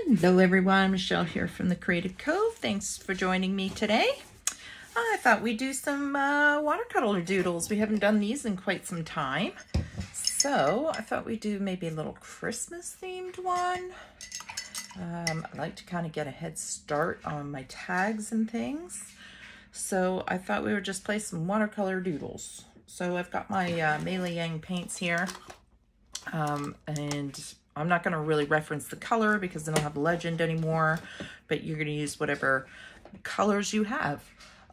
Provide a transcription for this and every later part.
Hello everyone, Michelle here from the Creative Cove. Thanks for joining me today. I thought we'd do some watercolor doodles. We haven't done these in quite some time. So I thought we'd do maybe a little Christmas themed one. I like to kind of get a head start on my tags and things. So I thought we would just play some watercolor doodles. So I've got my Mei Liang paints here. And I'm not going to really reference the color because I don't have legend anymore, but you're going to use whatever colors you have.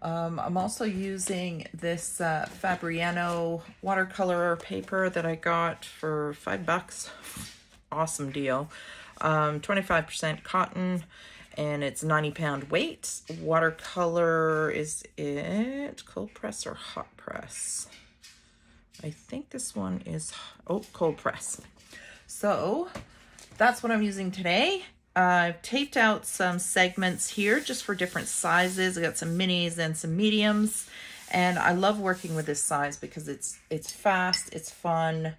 I'm also using this Fabriano watercolor paper that I got for $5. Awesome deal. 25% cotton, and it's 90-pound weight. Watercolor, is it cold press or hot press? I think this one is, cold press. So that's what I'm using today. I've taped out some segments here just for different sizes. I got some minis and some mediums, and I love working with this size because it's fast, it's fun.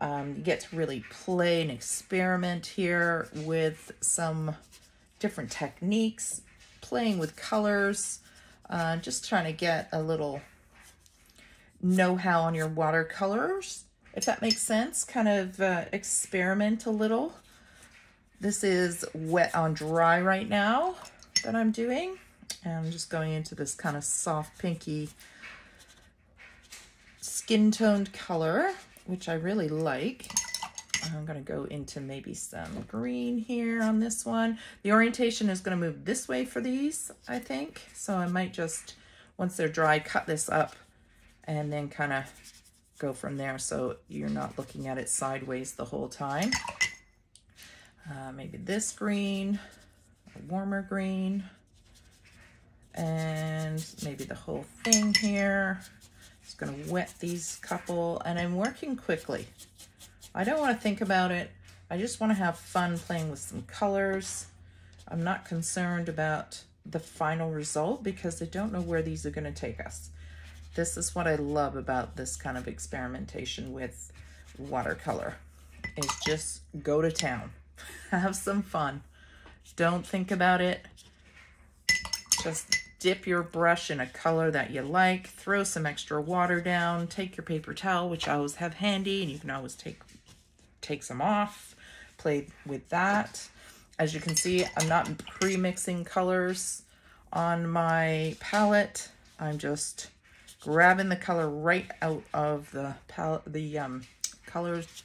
You get to really play and experiment here with some different techniques, playing with colors, just trying to get a little know-how on your watercolors, if that makes sense. Kind of experiment a little. This is wet on dry right now that I'm doing, and I'm just going into this kind of soft pinky skin toned color, which I really like. I'm going to go into maybe some green here on this one. The orientation is going to move this way for these, I think, so I might just, once they're dry, cut this up and then kind of go from there so you're not looking at it sideways the whole time. Maybe this green, a warmer green, and maybe the whole thing here. Just gonna wet these couple, and I'm working quickly. I don't want to think about it. I just want to have fun playing with some colors. I'm not concerned about the final result because I don't know where these are going to take us. This is what I love about this kind of experimentation with watercolor, is just go to town. Have some fun. Don't think about it. Just dip your brush in a color that you like, throw some extra water down, take your paper towel, which I always have handy, and you can always take some off, play with that. As you can see, I'm not pre-mixing colors on my palette. I'm just grabbing the color right out of the palette, the colors,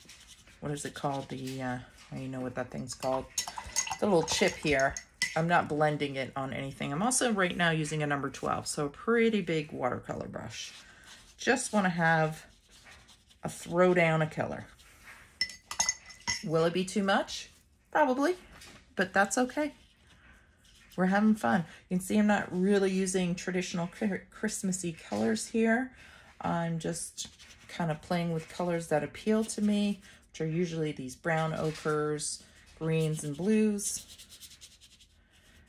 what is it called? You know what that thing's called. The little chip here. I'm not blending it on anything. I'm also right now using a number 12, so a pretty big watercolor brush. Just want to have a throw down of color. Will it be too much? Probably, but that's okay. We're having fun. You can see I'm not really using traditional Christmassy colors here. I'm just kind of playing with colors that appeal to me, which are usually these brown ochres, greens, and blues.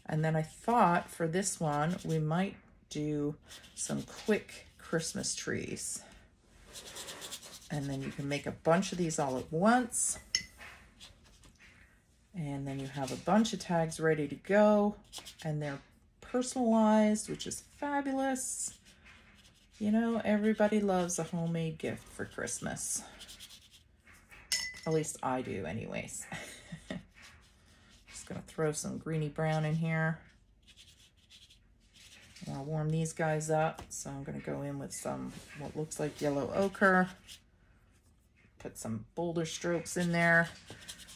And then I thought for this one, we might do some quick Christmas trees. And then you can make a bunch of these all at once. And then you have a bunch of tags ready to go, and they're personalized, which is fabulous. You know, everybody loves a homemade gift for Christmas. At least I do anyways. Just gonna throw some greeny brown in here. I'll warm these guys up, so I'm gonna go in with some what looks like yellow ochre. Put some bolder strokes in there.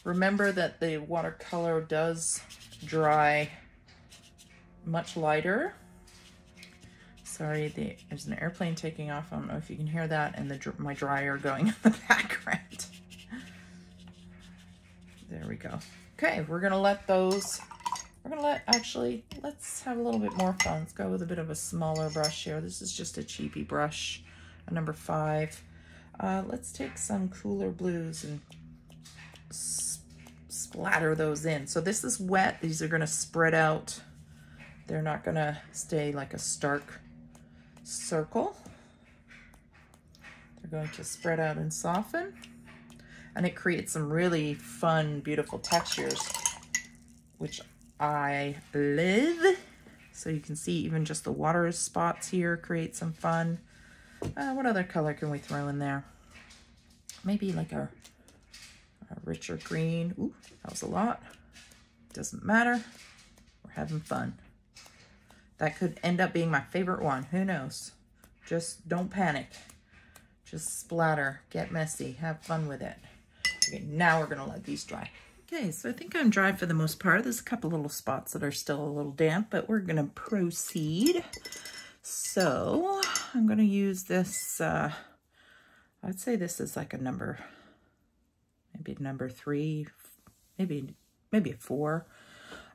Remember that the watercolor does dry much lighter. Sorry, there's an airplane taking off. I don't know if you can hear that, and my dryer going in the background. There we go. Okay, we're gonna let those, actually, let's have a little bit more fun. Let's go with a bit of a smaller brush here. This is just a cheapy brush, a number 5. Let's take some cooler blues and splatter those in. So this is wet. These are going to spread out. They're not going to stay like a stark circle. They're going to spread out and soften. And it creates some really fun, beautiful textures which I love. So you can see even just the water spots here create some fun. What other color can we throw in there? Maybe like a richer green. Ooh, that was a lot. Doesn't matter. We're having fun. That could end up being my favorite one. Who knows? Just don't panic. Just splatter, get messy, have fun with it. Okay, now we're gonna let these dry. Okay, so I think I'm dry for the most part. There's a couple little spots that are still a little damp, but we're gonna proceed. So I'm gonna use this, I'd say this is like a number, maybe number 3, maybe a 4.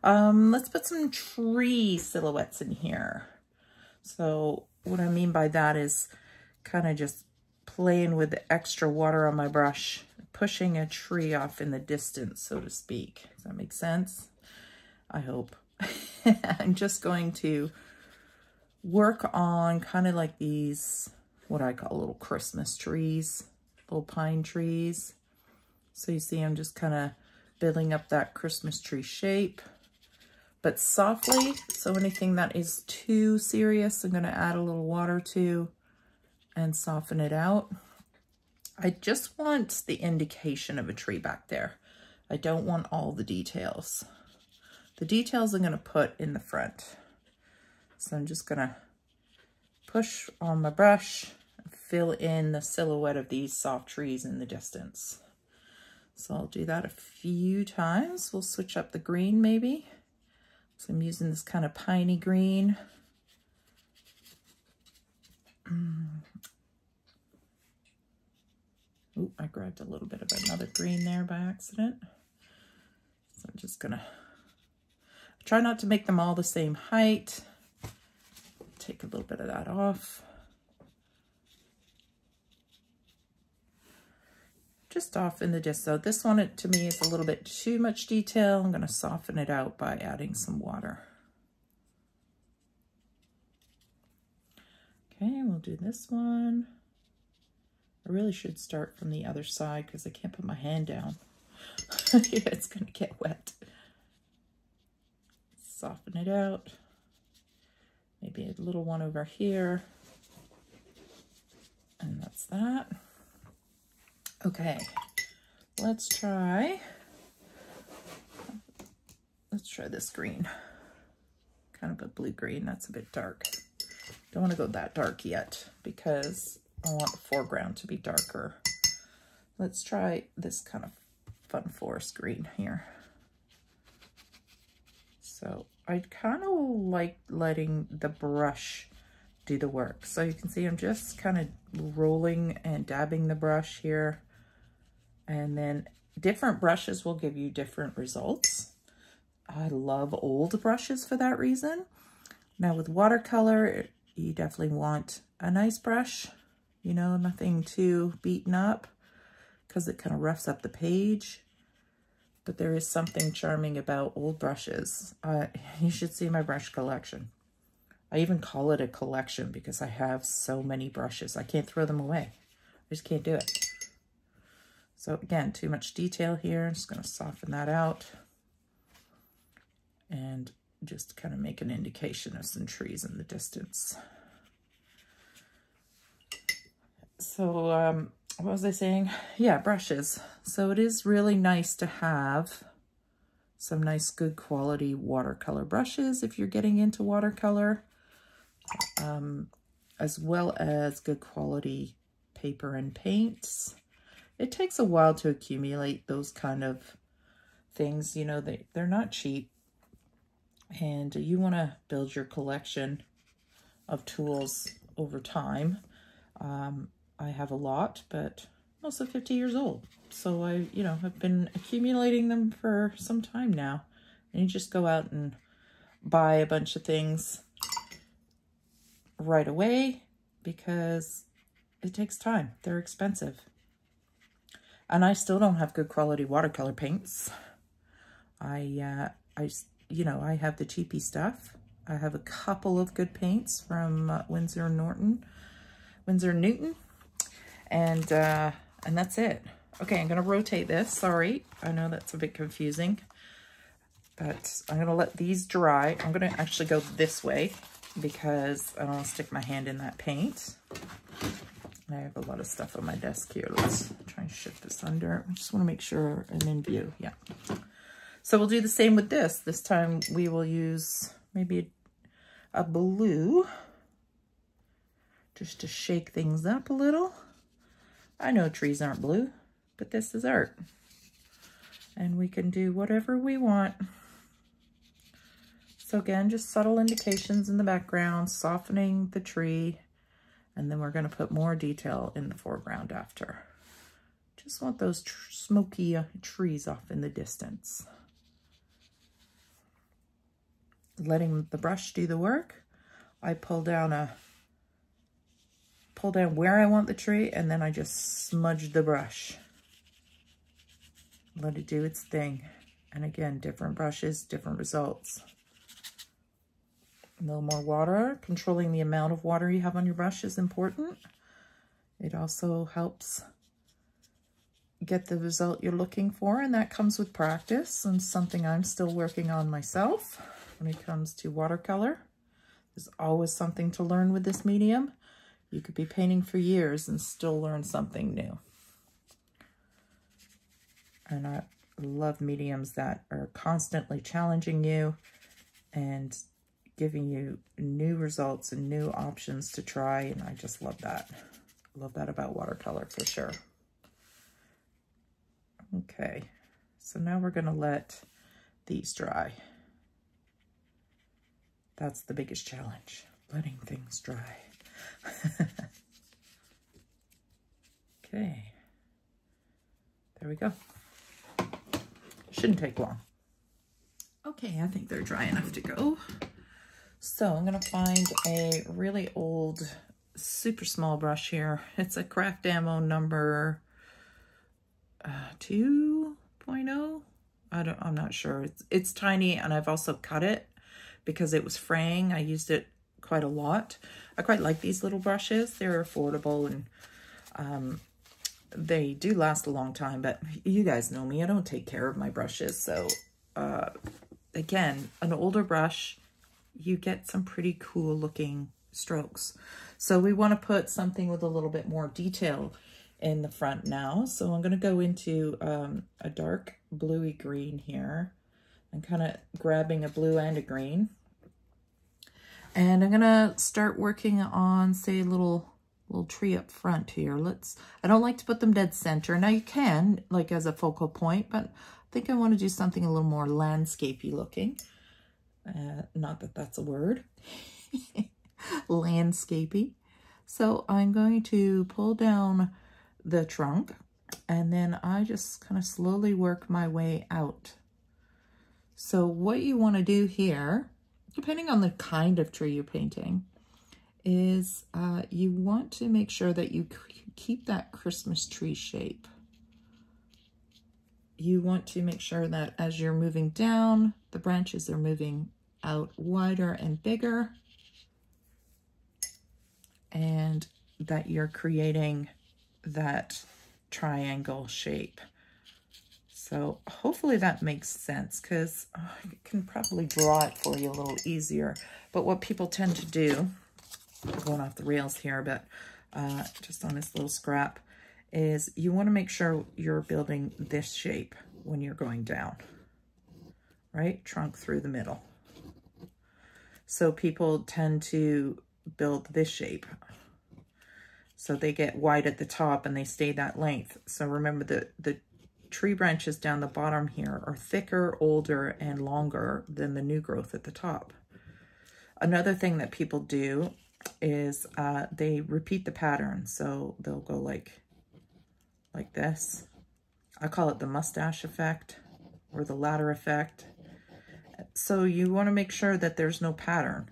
Let's put some tree silhouettes in here. So what I mean by that is kind of just playing with the extra water on my brush, pushing a tree off in the distance, so to speak. Does that make sense? I hope. I'm just going to work on kind of like these, what I call little Christmas trees, little pine trees. So you see I'm just kind of building up that Christmas tree shape, but softly. So anything that is too serious, I'm going to add a little water to and soften it out. I just want the indication of a tree back there. I don't want all the details. The details I'm going to put in the front. So I'm just going to push on my brush and fill in the silhouette of these soft trees in the distance. So I'll do that a few times. We'll switch up the green maybe. So I'm using this kind of piney green. Ooh, I grabbed a little bit of another green there by accident. So I'm just gonna try not to make them all the same height. Take a little bit of that off. Just off in the distance. So this one, to me, is a little bit too much detail. I'm gonna soften it out by adding some water. Okay, we'll do this one. I really should start from the other side because I can't put my hand down. Yeah, it's gonna get wet. Soften it out. Maybe a little one over here. And that's that. Okay, let's try this green. Kind of a blue green, that's a bit dark. Don't want to go that dark yet because I want the foreground to be darker. Let's try this kind of fun forest green here. So I kind of like letting the brush do the work. So you can see I'm just kind of rolling and dabbing the brush here. And then different brushes will give you different results. I love old brushes for that reason. Now with watercolor, you definitely want a nice brush, you know, nothing too beaten up because it kind of roughs up the page. But there is something charming about old brushes. You should see my brush collection. I even call it a collection because I have so many brushes. I can't throw them away. I just can't do it. So again, too much detail here. I'm just going to soften that out and just kind of make an indication of some trees in the distance. So what was I saying? Yeah, brushes. So it is really nice to have some nice good quality watercolor brushes if you're getting into watercolor, as well as good quality paper and paints. It takes a while to accumulate those kind of things. You know, they're not cheap. And you want to build your collection of tools over time. I have a lot, but I'm also 50 years old. So I, you know, have been accumulating them for some time now. And you just go out and buy a bunch of things right away because it takes time. They're expensive. And I still don't have good quality watercolor paints. You know, I have the cheapy stuff. I have a couple of good paints from Winsor Newton. And that's it. Okay, I'm gonna rotate this. Sorry, I know that's a bit confusing. But I'm going to let these dry. I'm going to actually go this way because I don't want to stick my hand in that paint. I have a lot of stuff on my desk here. Let's try and shift this under. I just want to make sure I'm in view. Yeah. So we'll do the same with this. This time we will use maybe a blue just to shake things up a little. I know trees aren't blue, but this is art. And we can do whatever we want. So again, just subtle indications in the background, softening the tree, and then we're going to put more detail in the foreground after. Just want those smoky trees off in the distance. Letting the brush do the work. I pull down where I want the tree, and then I just smudge the brush. Let it do its thing. And again, different brushes, different results. A little more water. Controlling the amount of water you have on your brush is important. It also helps get the result you're looking for, and that comes with practice, and something I'm still working on myself when it comes to watercolor. There's always something to learn with this medium. You could be painting for years and still learn something new. And I love mediums that are constantly challenging you and giving you new results and new options to try. And I just love that. I love that about watercolor for sure. Okay, so now we're going to let these dry. That's the biggest challenge, letting things dry. Okay, there we go. Shouldn't take long. Okay, I think they're dry enough to go. So I'm going to find a really old, super small brush here. It's a Craft Ammo number 2.0. I'm not sure. It's tiny, and I've also cut it because it was fraying. I used it quite a lot. I quite like these little brushes. They're affordable, and they do last a long time, but you guys know me. I don't take care of my brushes. So again, an older brush, you get some pretty cool looking strokes. So we want to put something with a little bit more detail in the front now. So I'm going to go into a dark bluey green here. I'm kind of grabbing a blue and a green. And I'm going to start working on, say, a little tree up front here. I don't like to put them dead center. Now you can, like as a focal point, but I think I want to do something a little more landscapey looking. Not that that's a word. Landscapey. So I'm going to pull down the trunk, and then I just kind of slowly work my way out. So what you want to do here, depending on the kind of tree you're painting, is you want to make sure that you keep that Christmas tree shape. You want to make sure that as you're moving down, the branches are moving out wider and bigger, and that you're creating that triangle shape. So hopefully that makes sense, because I can probably draw it for you a little easier. But what people tend to do, going off the rails here, but just on this little scrap, is you want to make sure you're building this shape when you're going down, right? Trunk through the middle. So people tend to build this shape. So they get wide at the top and they stay that length. So remember, the tree branches down the bottom here are thicker, older, and longer than the new growth at the top. Another thing that people do is they repeat the pattern. So they'll go like this. I call it the mustache effect or the ladder effect. So you want to make sure that there's no pattern.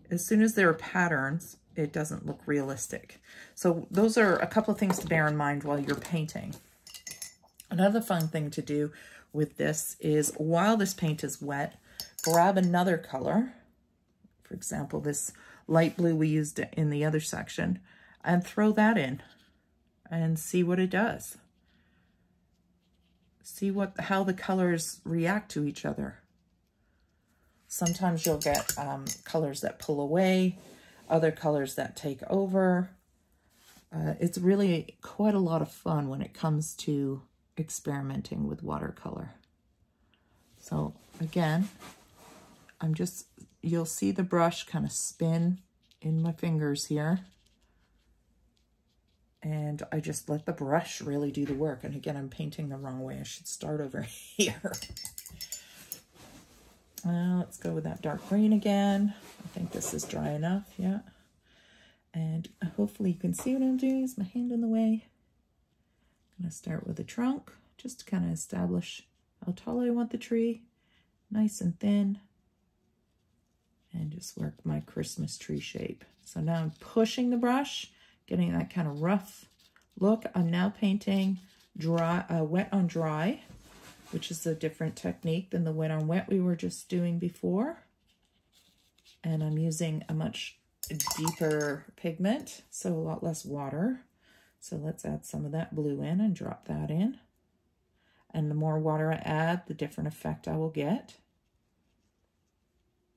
As soon as there are patterns, it doesn't look realistic. So those are a couple of things to bear in mind while you're painting. Another fun thing to do with this is, while this paint is wet, grab another color. For example, this light blue we used in the other section, and throw that in and see what it does. See how the colors react to each other. Sometimes you'll get colors that pull away, other colors that take over. It's really quite a lot of fun when it comes to experimenting with watercolor. So again, you'll see the brush kind of spin in my fingers here. And I just let the brush really do the work. And again, I'm painting the wrong way. I should start over here. Let's go with that dark green again. I think this is dry enough, yeah. And hopefully you can see what I'm doing. Is my hand in the way? I'm gonna start with the trunk, just to kind of establish how tall I want the tree. Nice and thin. And just work my Christmas tree shape. So now I'm pushing the brush, getting that kind of rough look. I'm now painting dry, wet on dry, which is a different technique than the wet on wet we were just doing before. And I'm using a much deeper pigment, so a lot less water. So let's add some of that blue in and drop that in. And the more water I add, the different effect I will get.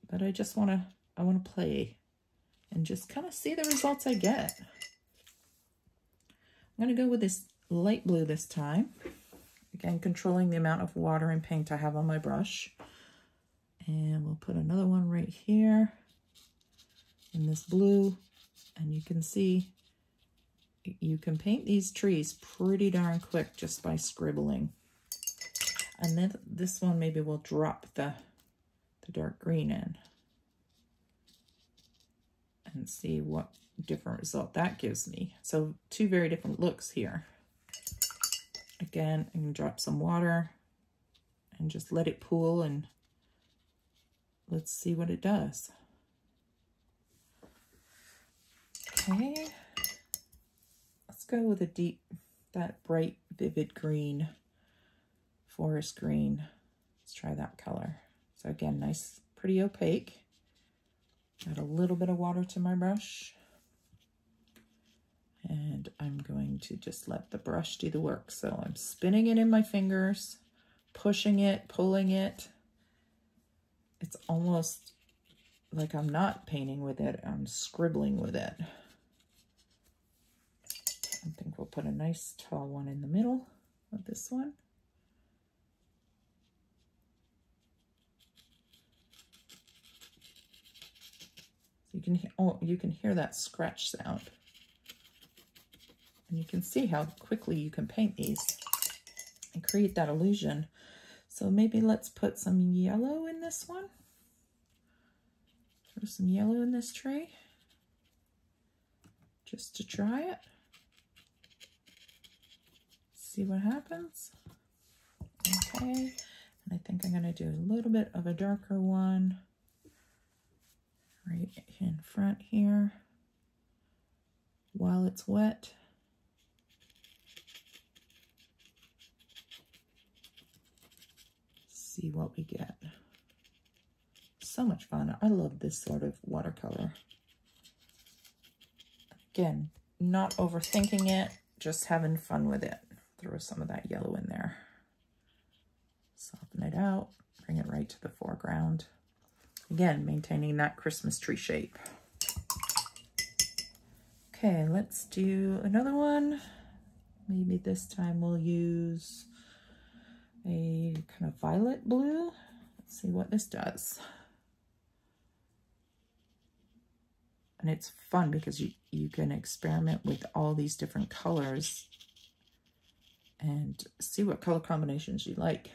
But I just want to play and just kind of see the results I get. I'm going to go with this light blue this time. Again, controlling the amount of water and paint I have on my brush. And we'll put another one right here in this blue. And you can see you can paint these trees pretty darn quick just by scribbling. And then this one, maybe we'll drop the dark green in and see what different result that gives me. So two very different looks here. Again, I'm going to drop some water and just let it pool, and let's see what it does. Okay, let's go with a deep, that bright, vivid green, forest green. Let's try that color. So again, nice, pretty opaque. Add a little bit of water to my brush. And I'm going to just let the brush do the work. So I'm spinning it in my fingers, pushing it, pulling it. It's almost like I'm not painting with it, I'm scribbling with it. I think we'll put a nice tall one in the middle of this one. You can hear that scratch sound. And you can see how quickly you can paint these and create that illusion. So maybe let's put some yellow in this one. Throw some yellow in this tree just to try it. See what happens. Okay, and I think I'm going to do a little bit of a darker one right in front here while it's wet. See what we get. So much fun. I love this sort of watercolor. Again, not overthinking it, just having fun with it. Throw some of that yellow in there. Soften it out, bring it right to the foreground. Again, maintaining that Christmas tree shape. Okay, let's do another one. Maybe this time we'll use a kind of violet blue. Let's see what this does. And it's fun because you can experiment with all these different colors and see what color combinations you like.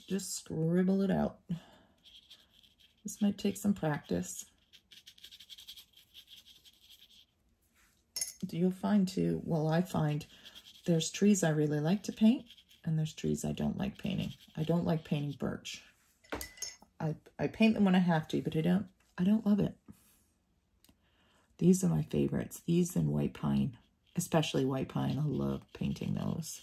Just scribble it out. This might take some practice. You'll find too, well, I find there's trees I really like to paint and there's trees I don't like painting. I don't like painting birch. I paint them when I have to, but I don't love it. These are my favorites. These and white pine, especially white pine. I love painting those.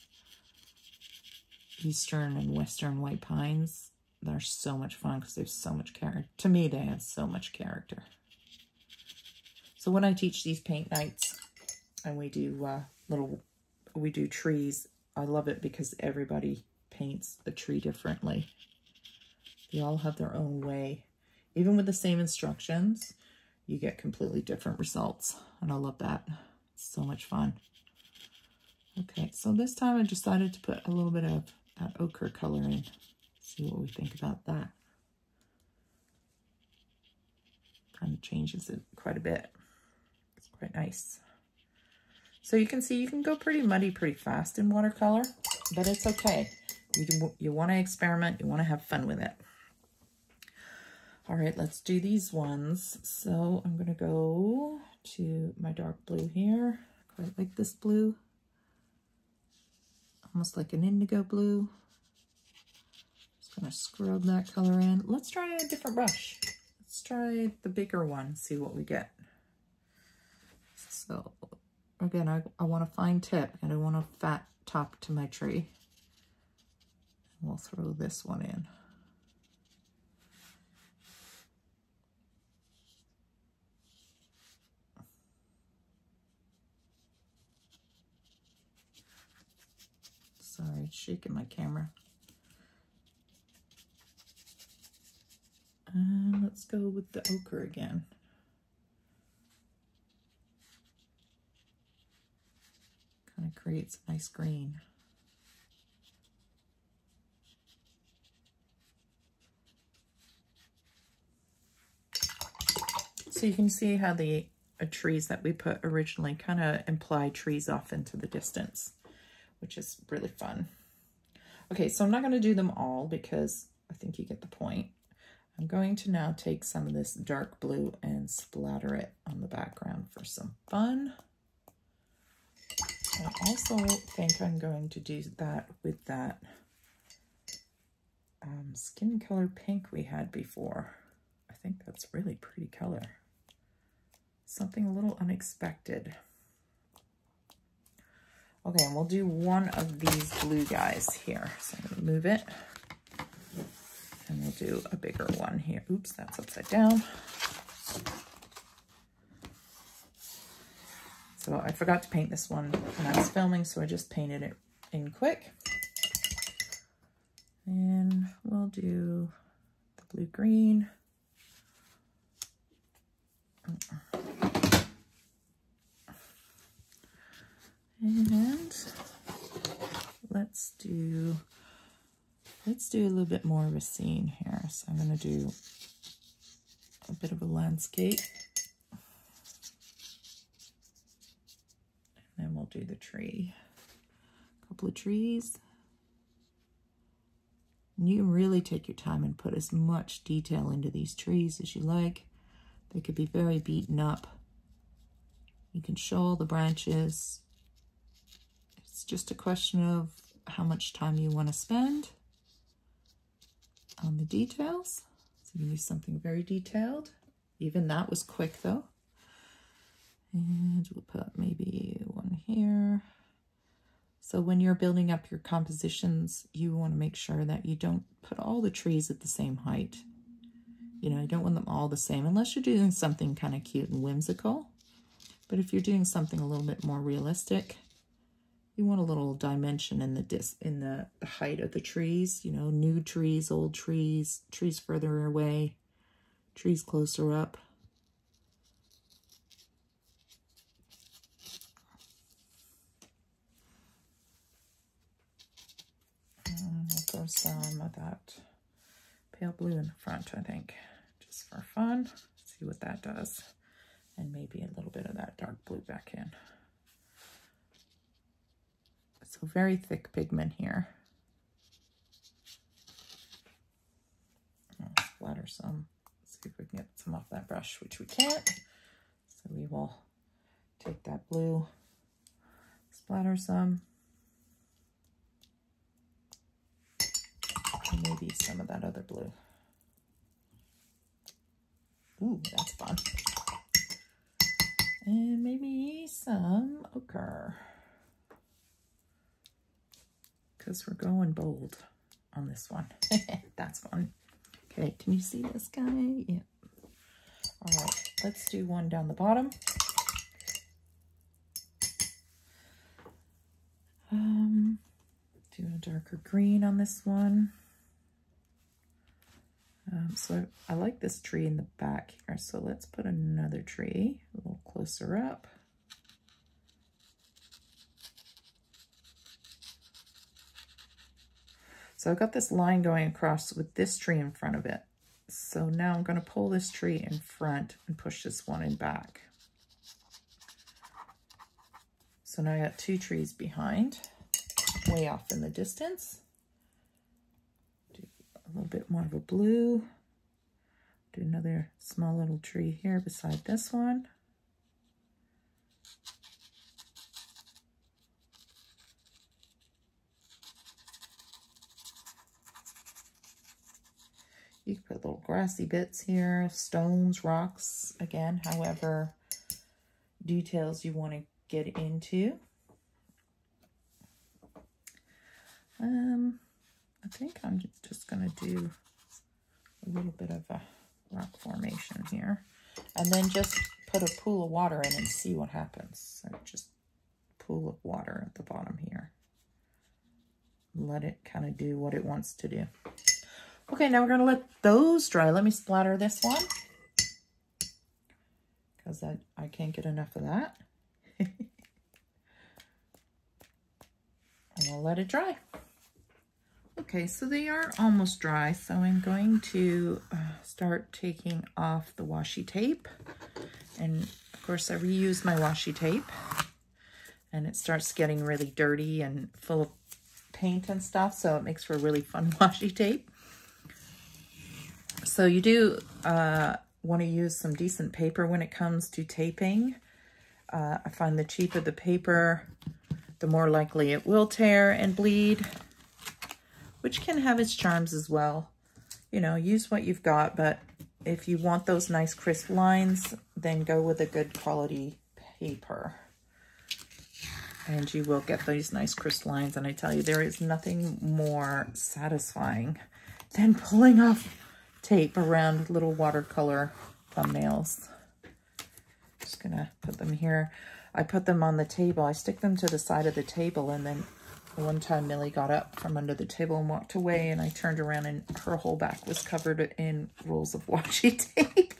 Eastern and Western white pines, they're so much fun because they have so much character. To me, they have so much character. So when I teach these paint nights and we do we do trees, I love it because everybody paints a tree differently. They all have their own way. Even with the same instructions, you get completely different results. And I love that. It's so much fun. Okay, so this time I decided to put a little bit of that ochre color in. See what we think about that. Kind of changes it quite a bit. It's quite nice. So you can see you can go pretty muddy pretty fast in watercolor, but it's okay. You want to experiment, you want to have fun with it. All right, let's do these ones. So I'm going to go to my dark blue here. I quite like this blue. Almost like an indigo blue. Just going to scrub that color in. Let's try a different brush. Let's try the bigger one, see what we get. So again, I want a fine tip and I want a fat top to my tree. We'll throw this one in. Sorry, it's shaking my camera. And let's go with the ochre again. Kind of creates a nice green. So you can see how the trees that we put originally kind of imply trees off into the distance, which is really fun. Okay, so I'm not going to do them all because I think you get the point. I'm going to now take some of this dark blue and splatter it on the background for some fun. I also think I'm going to do that with that skin color pink we had before. I think that's really pretty color. Something a little unexpected. Okay, and we'll do one of these blue guys here. So I'm going to move it. And we'll do a bigger one here. Oops, that's upside down. So I forgot to paint this one when I was filming, so I just painted it in quick. And we'll do the blue-green. And let's do a little bit more of a scene here. So I'm going to do a bit of a landscape. And then we'll do the tree. A couple of trees. And you can really take your time and put as much detail into these trees as you like. They could be very beaten up. You can show all the branches. It's just a question of how much time you want to spend on the details. So you use something very detailed. Even that was quick though. And we'll put maybe one here. So when you're building up your compositions, you want to make sure that you don't put all the trees at the same height. You know, you don't want them all the same unless you're doing something kind of cute and whimsical. But if you're doing something a little bit more realistic, you want a little dimension in the height of the trees, you know, new trees, old trees, trees further away, trees closer up. And we'll throw some of that pale blue in the front, I think, just for fun. See what that does. And maybe a little bit of that dark blue back in. So very thick pigment here. I'll splatter some. See if we can get some off that brush, which we can't. So we will take that blue, splatter some. And maybe some of that other blue. Ooh, that's fun. And maybe some ochre. Because we're going bold on this one. That's fun. Okay, can you see this guy? Yeah. All right, let's do one down the bottom. do a darker green on this one. So I like this tree in the back here. So let's put another tree a little closer up. So I've got this line going across with this tree in front of it. So now I'm going to pull this tree in front and push this one in back. So now I got two trees behind, way off in the distance. Do a little bit more of a blue. Do another small little tree here beside this one. You can put little grassy bits here, stones, rocks, again, however details you want to get into. I think I'm just going to do a little bit of a rock formation here, and then just put a pool of water in and see what happens. So just pool of water at the bottom here. Let it kind of do what it wants to do. Okay, now we're going to let those dry. Let me splatter this one because I can't get enough of that. And I'll let it dry. Okay, so they are almost dry, so I'm going to start taking off the washi tape. And of course I reuse my washi tape, and it starts getting really dirty and full of paint and stuff, so it makes for a really fun washi tape. So you do want to use some decent paper when it comes to taping. I find the cheaper the paper, the more likely it will tear and bleed, which can have its charms as well. You know, use what you've got, but if you want those nice crisp lines, then go with a good quality paper. And you will get these nice crisp lines. And I tell you, there is nothing more satisfying than pulling off tape around little watercolor thumbnails. Just gonna put them here. I put them on the table. I stick them to the side of the table, and then one time Millie got up from under the table and walked away, and I turned around and her whole back was covered in rolls of washi tape.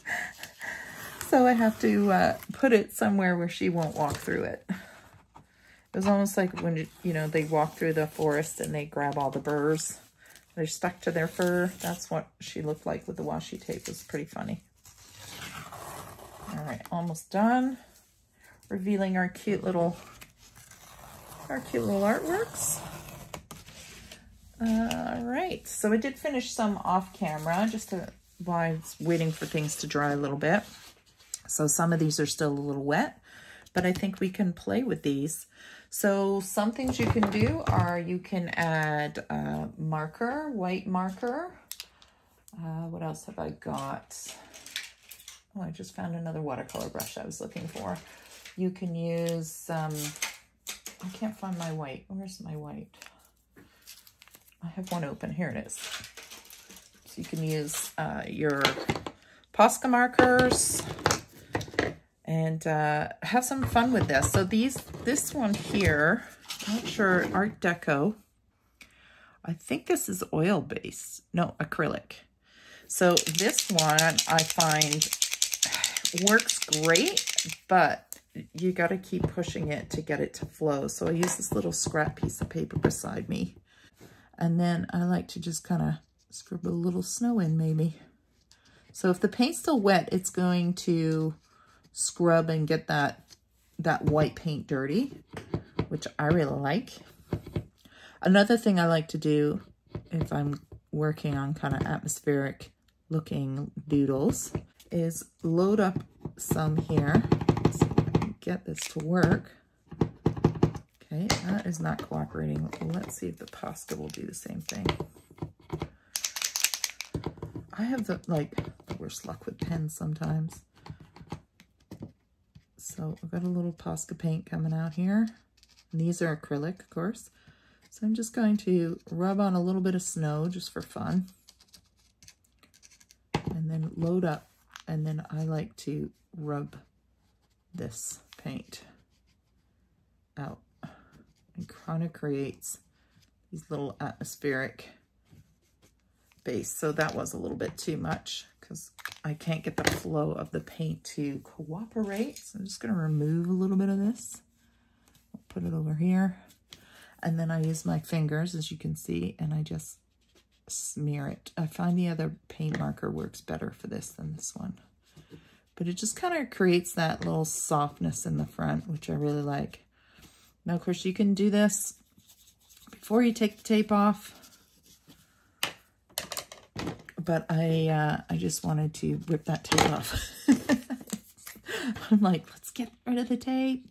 So I have to put it somewhere where she won't walk through it. It was almost like when, you know, they walk through the forest and they grab all the burrs. They're stuck to their fur. That's what she looked like with the washi tape. It was pretty funny. All right, almost done. Revealing our cute little artworks. All right, so I did finish some off camera just while I was waiting for things to dry a little bit. So some of these are still a little wet, but I think we can play with these. So some things you can do are you can add marker, white marker. What else have I got? Oh, I just found another watercolor brush I was looking for. You can use, I can't find my white. Where's my white? I have one open. Here it is. So you can use your Posca markers and have some fun with this. So this one here, I'm not sure, Art Deco. I think this is oil-based. No, acrylic. So this one I find works great, but you got to keep pushing it to get it to flow. So I use this little scrap piece of paper beside me. And then I like to just kind of scribble a little snow in maybe. So if the paint's still wet, it's going to scrub and get that white paint dirty, which I really like. Another thing I like to do if I'm working on kind of atmospheric looking doodles is load up some here. So get this to work. Okay, that is not cooperating. Let's see if the Posca will do the same thing. I have the worst luck with pens sometimes. So I've got a little Posca paint coming out here. And these are acrylic, of course. So I'm just going to rub on a little bit of snow just for fun. And then load up. And then I like to rub this paint out. It kind of creates these little atmospheric base. So that was a little bit too much because I can't get the flow of the paint to cooperate. So I'm just going to remove a little bit of this. I'll put it over here. And then I use my fingers, as you can see, and I just smear it. I find the other paint marker works better for this than this one. But it just kind of creates that little softness in the front, which I really like. Now, of course, you can do this before you take the tape off. But I just wanted to rip that tape off. I'm like, let's get rid of the tape.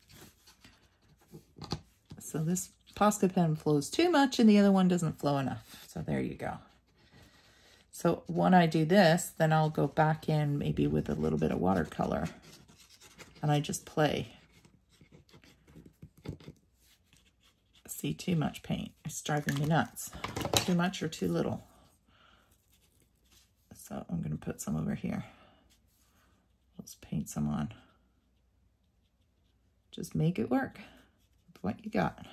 So this Posca pen flows too much and the other one doesn't flow enough. So there you go. So when I do this, then I'll go back in maybe with a little bit of watercolor and I just play. See, too much paint. It's driving me nuts. Too much or too little. So I'm going to put some over here. Let's paint some on. Just make it work with what you got.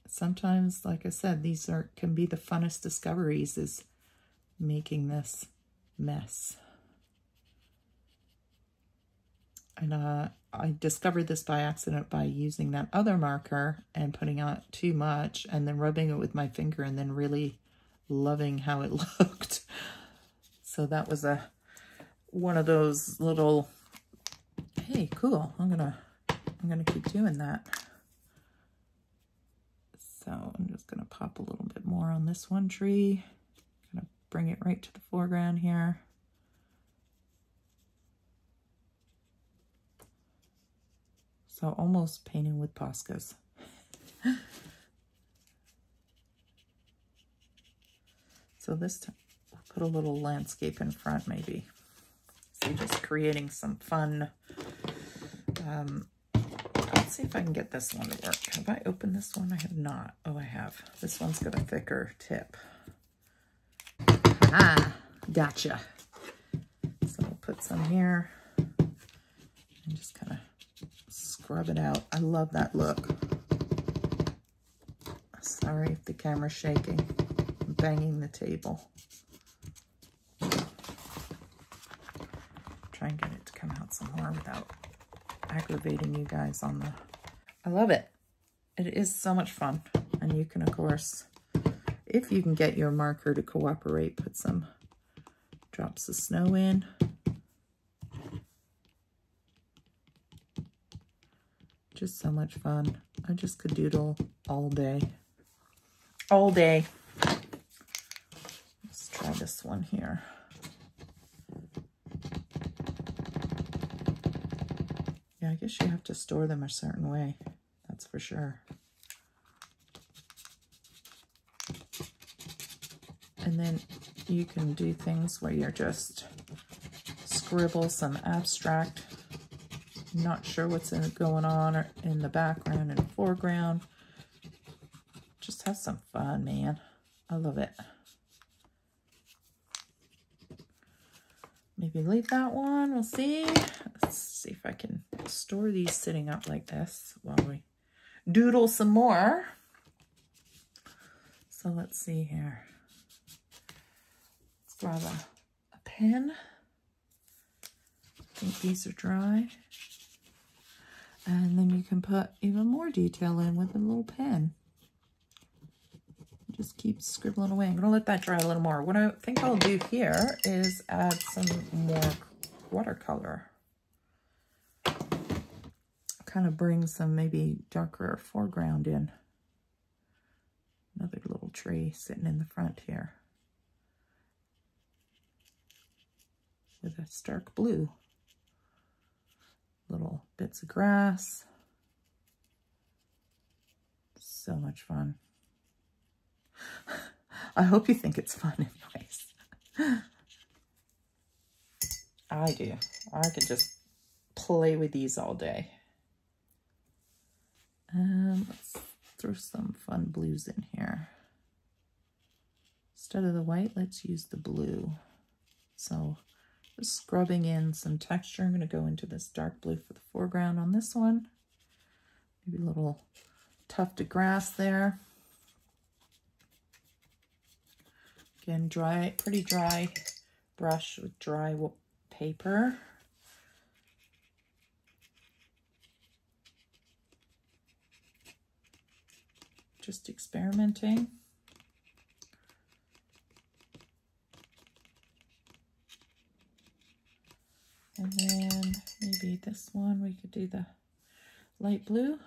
Sometimes, like I said, these can be the funnest discoveries, is making this mess. And I discovered this by accident by using that other marker and putting out too much and then rubbing it with my finger and then really loving how it looked. So that was one of those little, hey, cool, I'm gonna keep doing that. So I'm just gonna pop a little bit more on this one tree. Gonna bring it right to the foreground here. So almost painting with Poscas. So this time we'll put a little landscape in front maybe. So just creating some fun. Let's see if I can get this one to work. Have I opened this one? I have not. Oh, I have. This one's got a thicker tip. Ah, gotcha. So we'll put some here and just kind of scrub it out. I love that look. Sorry if the camera's shaking. I'm banging the table. Try and get it to come out some more without aggravating you guys on the... I love it. It is so much fun. And you can, of course, if you can get your marker to cooperate, put some drops of snow in. Just so much fun. I just could doodle all day. All day. Let's try this one here. Yeah, I guess you have to store them a certain way. That's for sure. And then you can do things where you're just scribble some abstract. Not sure what's going on in the background and foreground. Just have some fun, man. I love it. Maybe leave that one. We'll see. Let's see if I can store these sitting up like this while we doodle some more. So let's see here. Let's grab a pen. I think these are dry. And then you can put even more detail in with a little pen. Just keep scribbling away. I'm going to let that dry a little more. What I think I'll do here is add some more watercolor. Kind of bring some maybe darker foreground in. Another little tree sitting in the front here. With a stark blue. Little bits of grass. So much fun. I hope you think it's fun anyways. I do. I could just play with these all day. Let's throw some fun blues in here. Instead of the white, let's use the blue. So just scrubbing in some texture. I'm going to go into this dark blue for the foreground on this one. Maybe a little tuft of grass there. Again, pretty dry brush with dry paper. Just experimenting. And then maybe this one, we could do the light blue.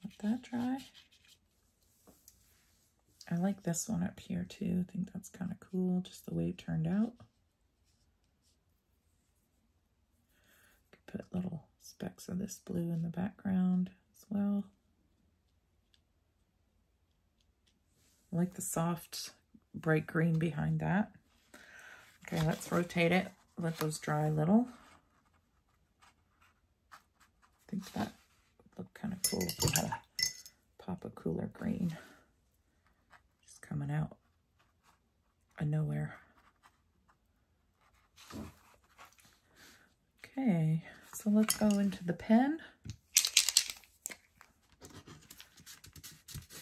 Let that dry. I like this one up here too. I think that's kind of cool, just the way it turned out. Could put little specks of this blue in the background as well. I like the soft, bright green behind that. Okay, let's rotate it. Let those dry a little. I think that would look kind of cool if we had a pop of cooler green. Just coming out of nowhere. Okay, so let's go into the pen.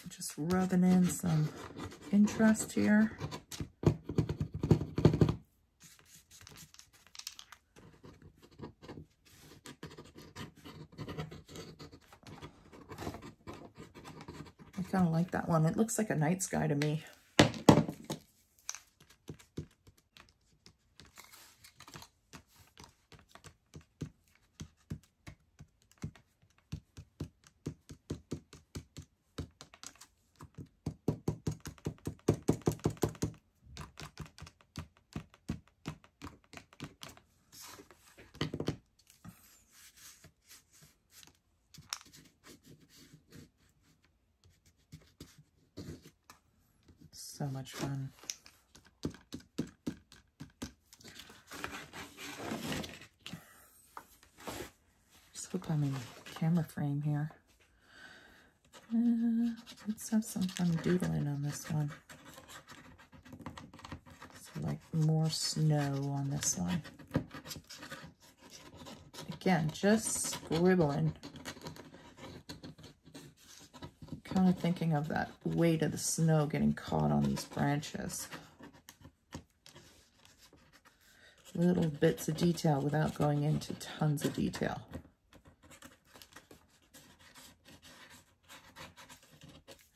Just rubbing in some interest here. I kind of like that one. It looks like a night sky to me. So much fun. Just hope I'm in camera frame here. Let's have some fun doodling on this one. So like more snow on this one. Again, just scribbling. Kind of thinking of that weight of the snow getting caught on these branches. Little bits of detail without going into tons of detail.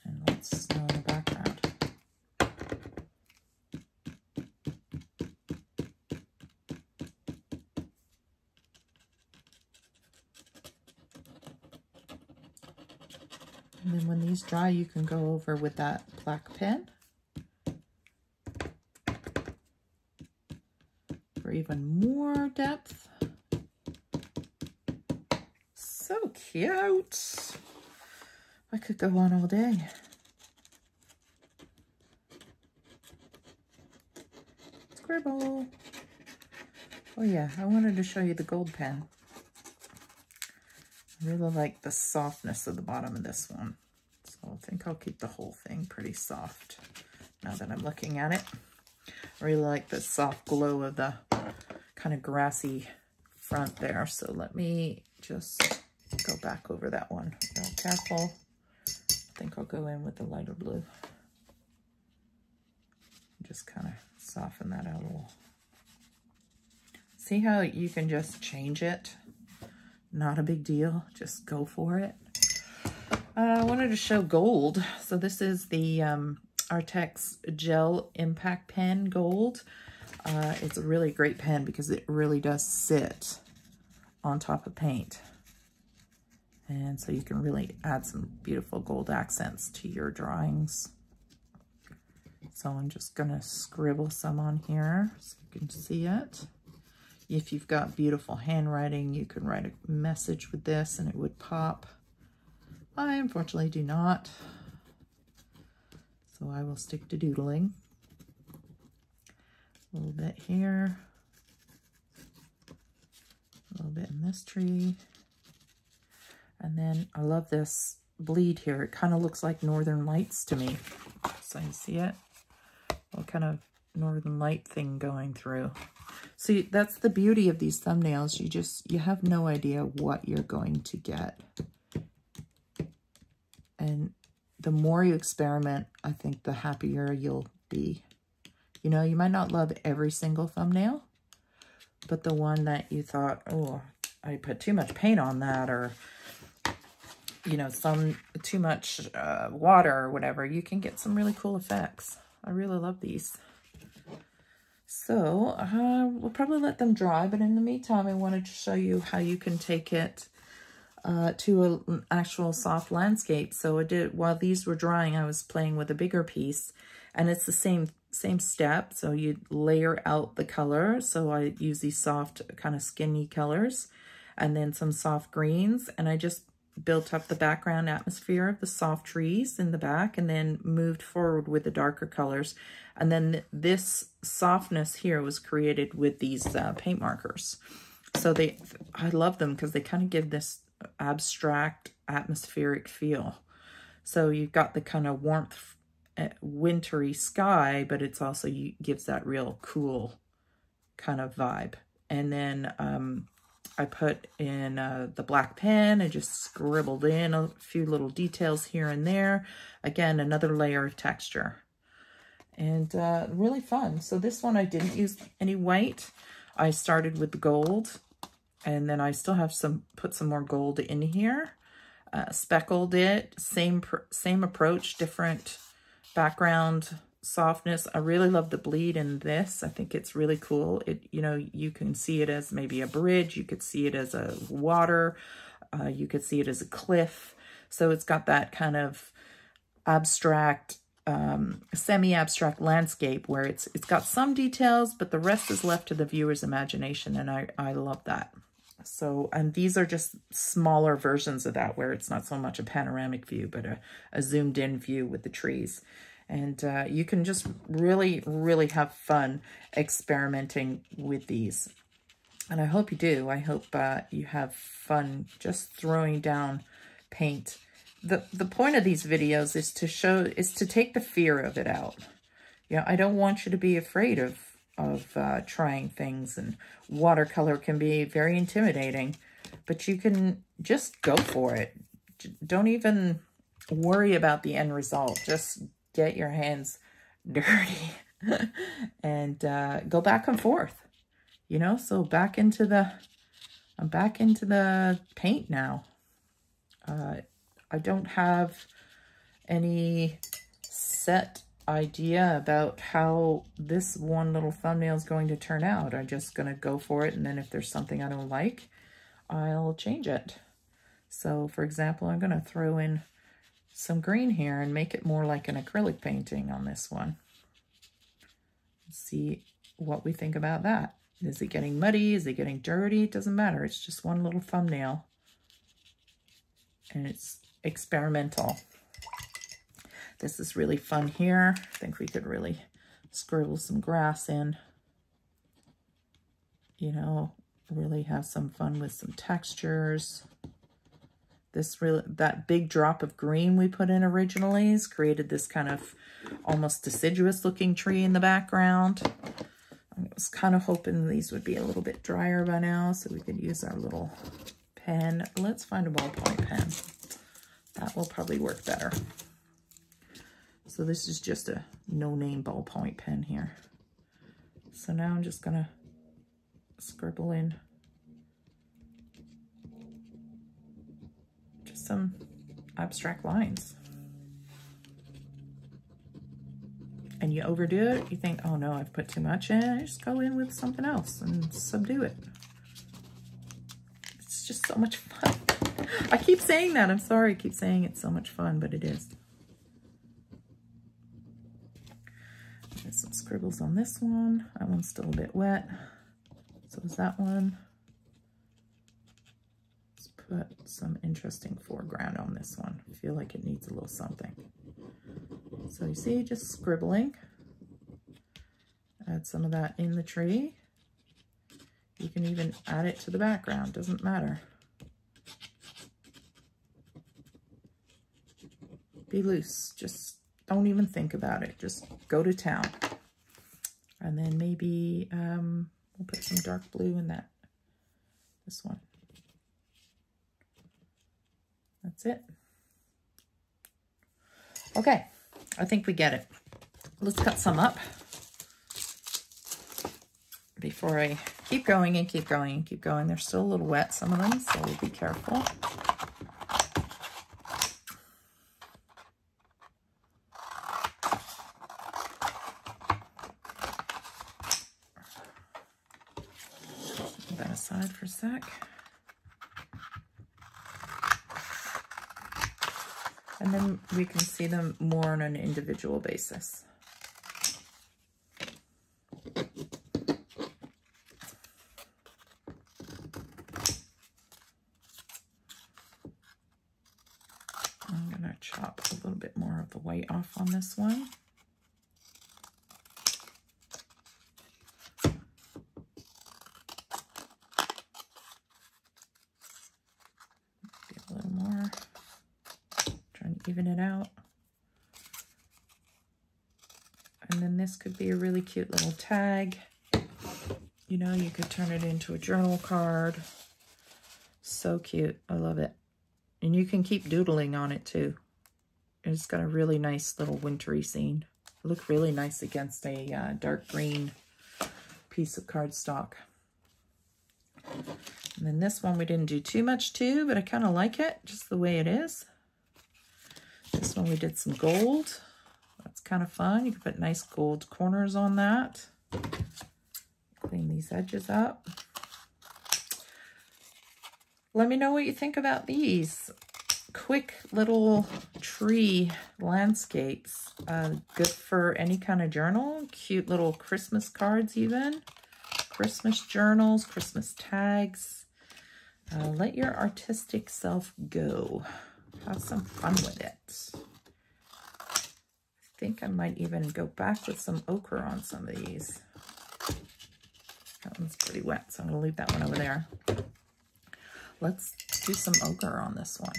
And lots of snow in the background. And then when these dry, you can go over with that black pen for even more depth. So cute. I could go on all day. Scribble. Oh yeah, I wanted to show you the gold pen. I really like the softness of the bottom of this one. So I think I'll keep the whole thing pretty soft now that I'm looking at it. I really like the soft glow of the kind of grassy front there. So let me just go back over that one real careful. I think I'll go in with the lighter blue. Just kind of soften that out a little. See how you can just change it? Not a big deal, just go for it. I wanted to show gold. So this is the Artex Gel Impact Pen Gold. It's a really great pen because it really does sit on top of paint. And so you can really add some beautiful gold accents to your drawings. So I'm just gonna scribble some on here so you can see it. If you've got beautiful handwriting, you can write a message with this and it would pop. I unfortunately do not. So I will stick to doodling. A little bit here. A little bit in this tree. And then I love this bleed here. It kind of looks like Northern Lights to me. So you see it? What kind of Northern Light thing going through. See, that's the beauty of these thumbnails. You have no idea what you're going to get. And the more you experiment, I think the happier you'll be. You know, you might not love every single thumbnail, but the one that you thought, oh, I put too much paint on that, or, you know, too much water or whatever, you can get some really cool effects. I really love these. So we'll probably let them dry, but in the meantime, I wanted to show you how you can take it to an actual soft landscape. So while these were drying, I was playing with a bigger piece, and it's the same step. So you layer out the color. So I use these soft kind of skinny colors, and then some soft greens, and I just built up the background atmosphere of the soft trees in the back, and then moved forward with the darker colors. And then this softness here was created with these paint markers. So I love them because they kind of give this abstract atmospheric feel. So you've got the kind of warmth, wintry sky, but it's also gives that real cool kind of vibe. And then I put in the black pen and just scribbled in a few little details here and there. Again, another layer of texture. And really fun. So this one I didn't use any white. I started with the gold, and then I still have put some more gold in here. Speckled it, same approach, different background softness. I really love the bleed in this. I think it's really cool. You know, you can see it as maybe a bridge. You could see it as a water. You could see it as a cliff. So it's got that kind of abstract, semi-abstract landscape where it's got some details, but the rest is left to the viewer's imagination, and I love that. So, and these are just smaller versions of that, where it's not so much a panoramic view, but a zoomed in view with the trees. And you can just really, really have fun experimenting with these. And I hope you do. I hope you have fun just throwing down paint. The point of these videos is to take the fear of it out. You know, I don't want you to be afraid of trying things, and watercolor can be very intimidating, but you can just go for it. Don't even worry about the end result. Just get your hands dirty and go back and forth, you know. So I'm back into the paint now. I don't have any set idea about how this one little thumbnail is going to turn out. I'm just going to go for it, and then if there's something I don't like, I'll change it. So for example, I'm going to throw in some green here and make it more like an acrylic painting on this one. See what we think about that. Is it getting muddy? Is it getting dirty? It doesn't matter. It's just one little thumbnail, and it's experimental. This is really fun here. I think we could really scribble some grass in, you know, really have some fun with some textures. That big drop of green we put in originally has created this kind of almost deciduous looking tree in the background. I was kind of hoping these would be a little bit drier by now so we could use our little pen. Let's find a ballpoint pen. That will probably work better. So this is just a no-name ballpoint pen here. So now I'm just gonna scribble in just some abstract lines. And you overdo it, you think, oh no, I've put too much in, I just go in with something else and subdue it. It's just so much fun. I keep saying that, I'm sorry, I keep saying it's so much fun, but it is. There's some scribbles on this one. That one's still a bit wet. So is that one. Let's put some interesting foreground on this one. I feel like it needs a little something. So you see, just scribbling. Add some of that in the tree. You can even add it to the background, doesn't matter. Be loose, just don't even think about it. Just go to town. And then maybe we'll put some dark blue in this one. That's it. Okay, I think we get it. Let's cut some up before I keep going and keep going and keep going. They're still a little wet, some of them, so we'll be careful. Put that aside for a sec. And then we can see them more on an individual basis. I'm going to chop a little bit more of the white off on this one. A little more. Trying to even it out. And then this could be a really cute little tag. You know, you could turn it into a journal card. So cute. I love it. And you can keep doodling on it too. It's got a really nice little wintry scene. It looked really nice against a dark green piece of cardstock. And then this one we didn't do too much to, but I kind of like it just the way it is. This one we did some gold. That's kind of fun. You can put nice gold corners on that. Clean these edges up. Let me know what you think about these quick little tree landscapes. Good for any kind of journal. Cute little Christmas cards even. Christmas journals, Christmas tags. Let your artistic self go. Have some fun with it. I think I might even go back with some ochre on some of these. That one's pretty wet, so I'm going to leave that one over there. Let's do some ochre on this one.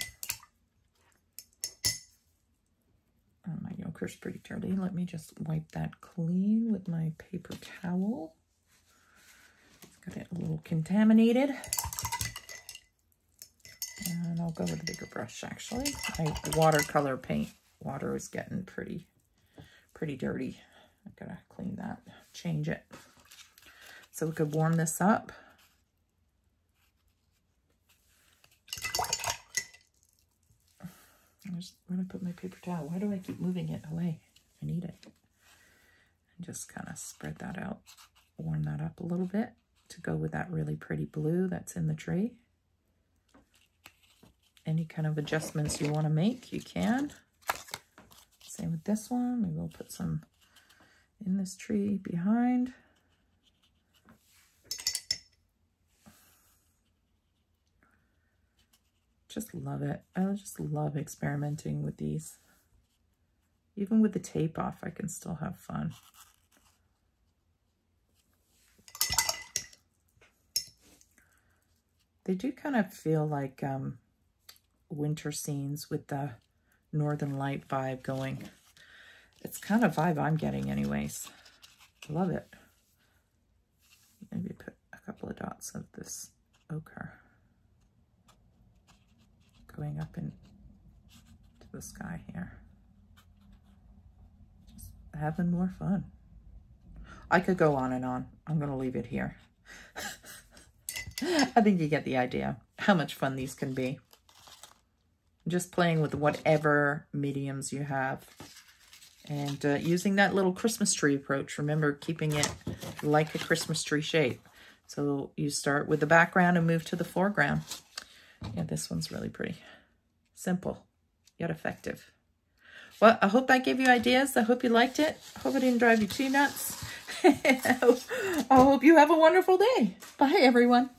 Oh, my ochre's pretty dirty. Let me just wipe that clean with my paper towel. It's got it a little contaminated. And I'll go with a bigger brush, actually. My watercolor paint water is getting pretty dirty. I've got to clean that, change it. So we could warm this up. Where did I put my paper towel? Why do I keep moving it away? I need it. And just kind of spread that out, warm that up a little bit to go with that really pretty blue that's in the tree. Any kind of adjustments you want to make, you can. Same with this one. Maybe we'll put some in this tree behind. Just love it. I just love experimenting with these. Even with the tape off, I can still have fun. They do kind of feel like winter scenes with the Northern Light vibe going. It's kind of vibe I'm getting anyways. Love it. Maybe put a couple of dots of this ochre going up into the sky here. Just having more fun. I could go on and on. I'm going to leave it here. I think you get the idea how much fun these can be. Just playing with whatever mediums you have. And using that little Christmas tree approach. Remember, keeping it like a Christmas tree shape. So you start with the background and move to the foreground. Yeah, this one's really pretty. Simple, yet effective. Well, I hope that gave you ideas. I hope you liked it. I hope it didn't drive you too nuts. I hope you have a wonderful day. Bye, everyone.